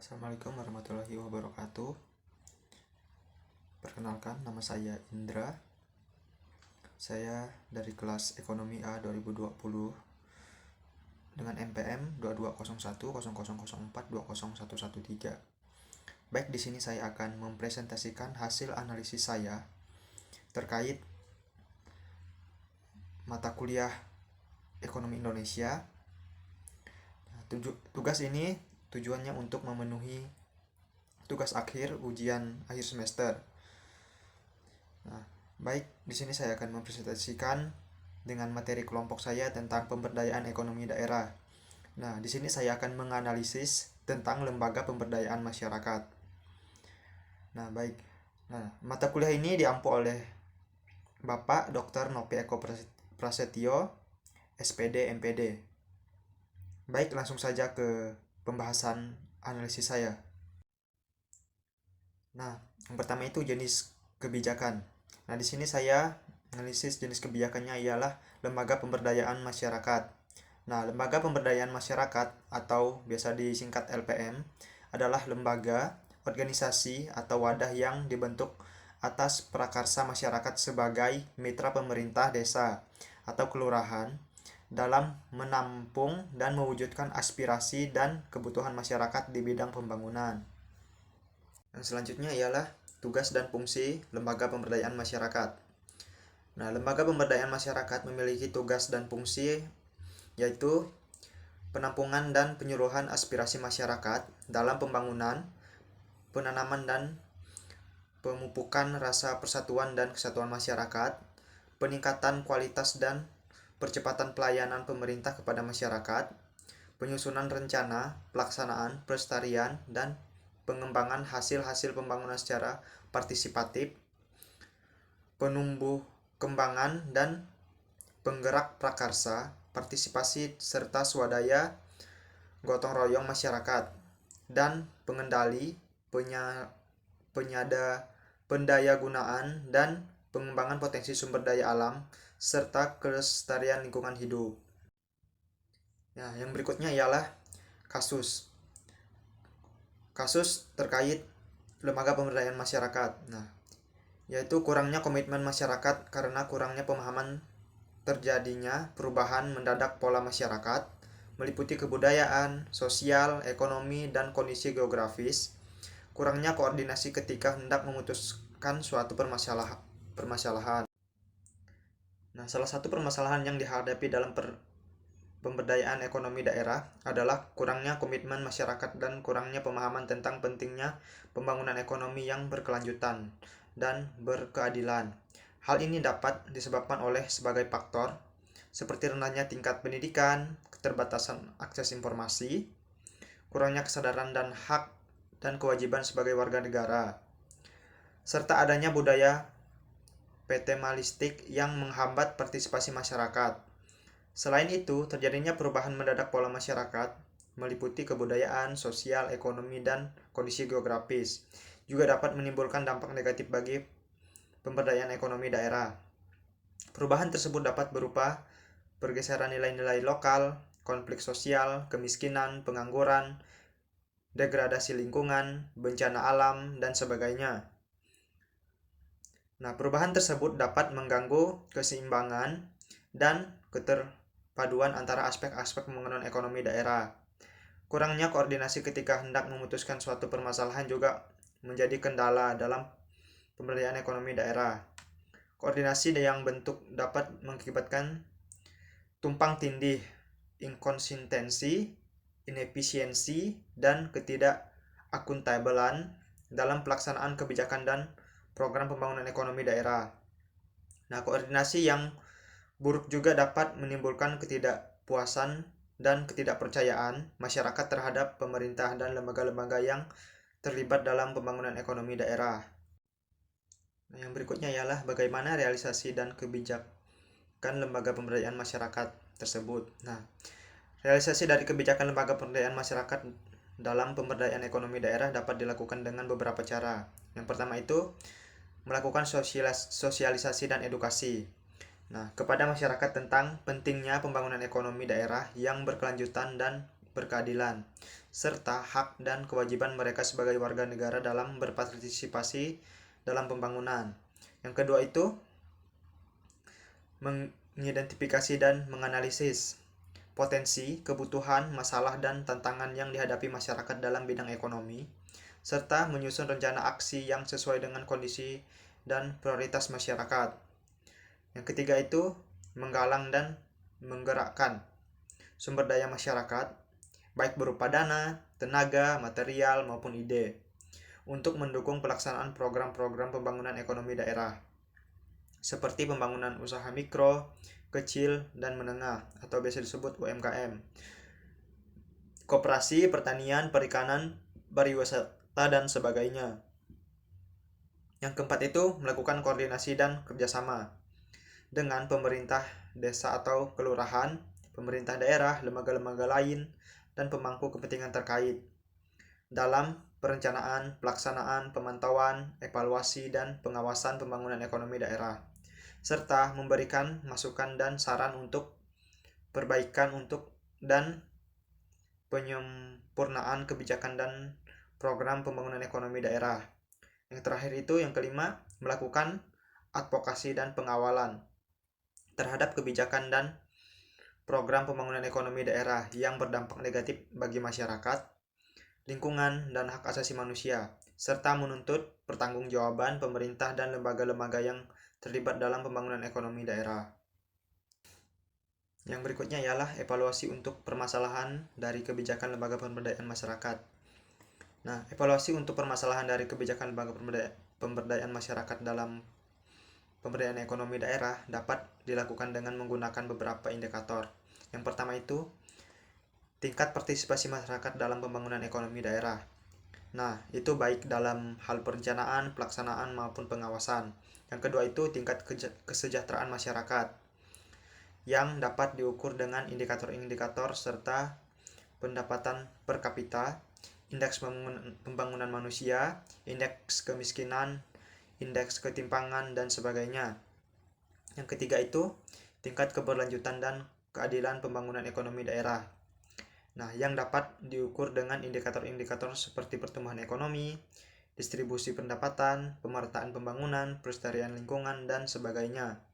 Assalamualaikum warahmatullahi wabarakatuh. Perkenalkan, nama saya Indra. Saya dari kelas Ekonomi A 2020 dengan NPM 220100042013. Baik, di sini saya akan mempresentasikan hasil analisis saya terkait mata kuliah Ekonomi Indonesia. Tugas ini tujuannya untuk memenuhi tugas akhir ujian akhir semester. Baik, di sini saya akan mempresentasikan dengan materi kelompok saya tentang pemberdayaan ekonomi daerah. Di sini saya akan menganalisis tentang lembaga pemberdayaan masyarakat. Baik. Mata kuliah ini diampu oleh Bapak Dr. Nopi Eko Prasetyo, SPD MPD. Baik, langsung saja ke pembahasan analisis saya. Yang pertama itu jenis kebijakan. Di sini saya analisis jenis kebijakannya ialah lembaga pemberdayaan masyarakat. Lembaga pemberdayaan masyarakat atau biasa disingkat LPM adalah lembaga, organisasi atau wadah yang dibentuk atas prakarsa masyarakat sebagai mitra pemerintah desa atau kelurahan dalam menampung dan mewujudkan aspirasi dan kebutuhan masyarakat di bidang pembangunan. Yang selanjutnya ialah tugas dan fungsi lembaga pemberdayaan masyarakat. Lembaga pemberdayaan masyarakat memiliki tugas dan fungsi yaitu penampungan dan penyuluhan aspirasi masyarakat dalam pembangunan, penanaman dan pemupukan rasa persatuan dan kesatuan masyarakat, peningkatan kualitas dan percepatan pelayanan pemerintah kepada masyarakat, penyusunan rencana, pelaksanaan, pelestarian, dan pengembangan hasil-hasil pembangunan secara partisipatif, penumbuh kembangan dan penggerak prakarsa, partisipasi serta swadaya gotong royong masyarakat, dan pengendali, pendaya gunaan dan pengembangan potensi sumber daya alam serta kelestarian lingkungan hidup. Yang berikutnya ialah kasus terkait lembaga pemberdayaan masyarakat. Yaitu kurangnya komitmen masyarakat karena kurangnya pemahaman terjadinya perubahan mendadak pola masyarakat, meliputi kebudayaan, sosial, ekonomi, dan kondisi geografis, kurangnya koordinasi ketika hendak memutuskan suatu permasalahan. Salah satu permasalahan yang dihadapi dalam pemberdayaan ekonomi daerah adalah kurangnya komitmen masyarakat dan kurangnya pemahaman tentang pentingnya pembangunan ekonomi yang berkelanjutan dan berkeadilan. Hal ini dapat disebabkan oleh sebagai faktor seperti rendahnya tingkat pendidikan, keterbatasan akses informasi, kurangnya kesadaran dan hak dan kewajiban sebagai warga negara, serta adanya budaya paternalistik yang menghambat partisipasi masyarakat. Selain itu, terjadinya perubahan mendadak pola masyarakat, meliputi kebudayaan, sosial, ekonomi, dan kondisi geografis, juga dapat menimbulkan dampak negatif bagi pemberdayaan ekonomi daerah. Perubahan tersebut dapat berupa pergeseran nilai-nilai lokal, konflik sosial, kemiskinan, pengangguran, degradasi lingkungan, bencana alam, dan sebagainya. Perubahan tersebut dapat mengganggu keseimbangan dan keterpaduan antara aspek-aspek pembangunan ekonomi daerah. Kurangnya koordinasi ketika hendak memutuskan suatu permasalahan juga menjadi kendala dalam pemberdayaan ekonomi daerah. Koordinasi yang bentuk dapat mengakibatkan tumpang tindih, inkonsistensi, inefisiensi, dan ketidakakuntablean dalam pelaksanaan kebijakan dan program pembangunan ekonomi daerah. Koordinasi yang buruk juga dapat menimbulkan ketidakpuasan dan ketidakpercayaan masyarakat terhadap pemerintah dan lembaga-lembaga yang terlibat dalam pembangunan ekonomi daerah. Yang berikutnya ialah bagaimana realisasi dan kebijakan lembaga pemberdayaan masyarakat tersebut. Realisasi dari kebijakan lembaga pemberdayaan masyarakat dalam pemberdayaan ekonomi daerah dapat dilakukan dengan beberapa cara. Yang pertama itu melakukan sosialisasi dan edukasi kepada masyarakat tentang pentingnya pembangunan ekonomi daerah yang berkelanjutan dan berkeadilan, serta hak dan kewajiban mereka sebagai warga negara dalam berpartisipasi dalam pembangunan. Yang kedua itu mengidentifikasi dan menganalisis potensi, kebutuhan, masalah, dan tantangan yang dihadapi masyarakat dalam bidang ekonomi, serta menyusun rencana aksi yang sesuai dengan kondisi dan prioritas masyarakat. Yang ketiga itu menggalang dan menggerakkan sumber daya masyarakat, baik berupa dana, tenaga, material, maupun ide, untuk mendukung pelaksanaan program-program pembangunan ekonomi daerah, seperti pembangunan usaha mikro, kecil, dan menengah, atau biasa disebut UMKM, koperasi, pertanian, perikanan, pariwisata, dan sebagainya. Yang keempat itu melakukan koordinasi dan kerjasama dengan pemerintah desa atau kelurahan, pemerintah daerah, lembaga-lembaga lain, dan pemangku kepentingan terkait dalam perencanaan, pelaksanaan, pemantauan, evaluasi, dan pengawasan pembangunan ekonomi daerah, serta memberikan masukan dan saran untuk perbaikan dan penyempurnaan kebijakan dan program pembangunan ekonomi daerah. Yang terakhir itu yang kelima, melakukan advokasi dan pengawalan terhadap kebijakan dan program pembangunan ekonomi daerah yang berdampak negatif bagi masyarakat, lingkungan, dan hak asasi manusia, serta menuntut pertanggungjawaban pemerintah dan lembaga-lembaga yang terlibat dalam pembangunan ekonomi daerah. Yang berikutnya ialah evaluasi untuk permasalahan dari kebijakan lembaga pemberdayaan masyarakat. Nah, evaluasi untuk permasalahan dari kebijakan lembaga pemberdayaan masyarakat dalam pemberdayaan ekonomi daerah dapat dilakukan dengan menggunakan beberapa indikator. Yang pertama itu tingkat partisipasi masyarakat dalam pembangunan ekonomi daerah. Nah, itu baik dalam hal perencanaan, pelaksanaan, maupun pengawasan. Yang kedua itu tingkat kesejahteraan masyarakat, yang dapat diukur dengan indikator-indikator serta pendapatan per kapita, indeks pembangunan manusia, indeks kemiskinan, indeks ketimpangan, dan sebagainya. Yang ketiga itu tingkat keberlanjutan dan keadilan pembangunan ekonomi daerah. Nah, yang dapat diukur dengan indikator-indikator seperti pertumbuhan ekonomi, distribusi pendapatan, pemerataan pembangunan, pelestarian lingkungan, dan sebagainya.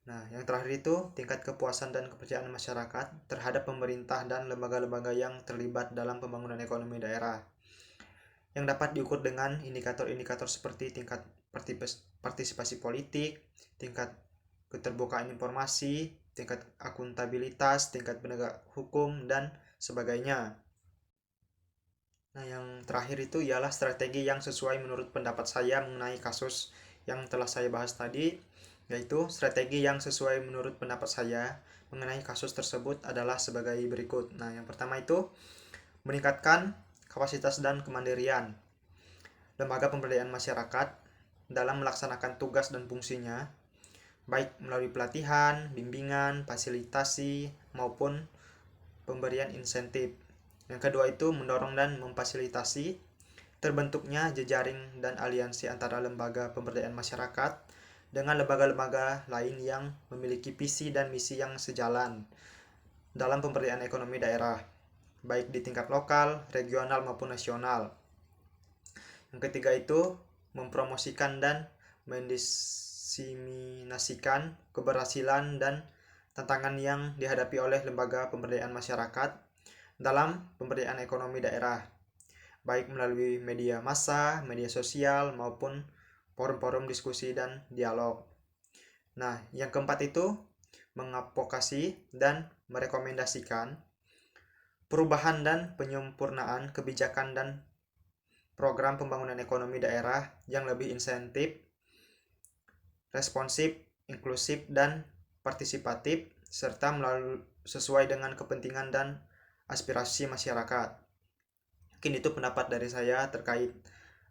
Nah, yang terakhir itu tingkat kepuasan dan kepercayaan masyarakat terhadap pemerintah dan lembaga-lembaga yang terlibat dalam pembangunan ekonomi daerah, yang dapat diukur dengan indikator-indikator seperti tingkat partisipasi politik, tingkat keterbukaan informasi, tingkat akuntabilitas, tingkat penegak hukum, dan sebagainya. Nah, yang terakhir itu ialah strategi yang sesuai menurut pendapat saya mengenai kasus yang telah saya bahas tadi, yaitu strategi yang sesuai menurut pendapat saya mengenai kasus tersebut adalah sebagai berikut. Nah, yang pertama itu meningkatkan kapasitas dan kemandirian lembaga pemberdayaan masyarakat dalam melaksanakan tugas dan fungsinya, baik melalui pelatihan, bimbingan, fasilitasi, maupun pemberian insentif. Yang kedua itu mendorong dan memfasilitasi terbentuknya jejaring dan aliansi antara lembaga pemberdayaan masyarakat dengan lembaga-lembaga lain yang memiliki visi dan misi yang sejalan dalam pemberdayaan ekonomi daerah, baik di tingkat lokal, regional, maupun nasional. Yang ketiga itu mempromosikan dan mendiseminasikan keberhasilan dan tantangan yang dihadapi oleh lembaga pemberdayaan masyarakat dalam pemberdayaan ekonomi daerah, baik melalui media massa, media sosial, maupun forum-forum diskusi dan dialog. Nah, yang keempat itu mengadvokasi dan merekomendasikan perubahan dan penyempurnaan kebijakan dan program pembangunan ekonomi daerah yang lebih insentif, responsif, inklusif, dan partisipatif, serta sesuai dengan kepentingan dan aspirasi masyarakat. Mungkin itu pendapat dari saya terkait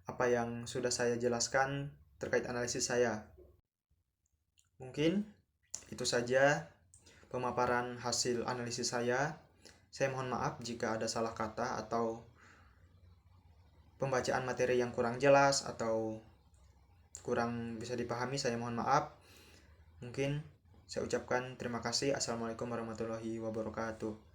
apa yang sudah saya jelaskan terkait analisis saya. Mungkin itu saja pemaparan hasil analisis saya. Saya mohon maaf jika ada salah kata atau pembacaan materi yang kurang jelas atau kurang bisa dipahami. Saya mohon maaf. Mungkin saya ucapkan terima kasih. Assalamualaikum warahmatullahi wabarakatuh.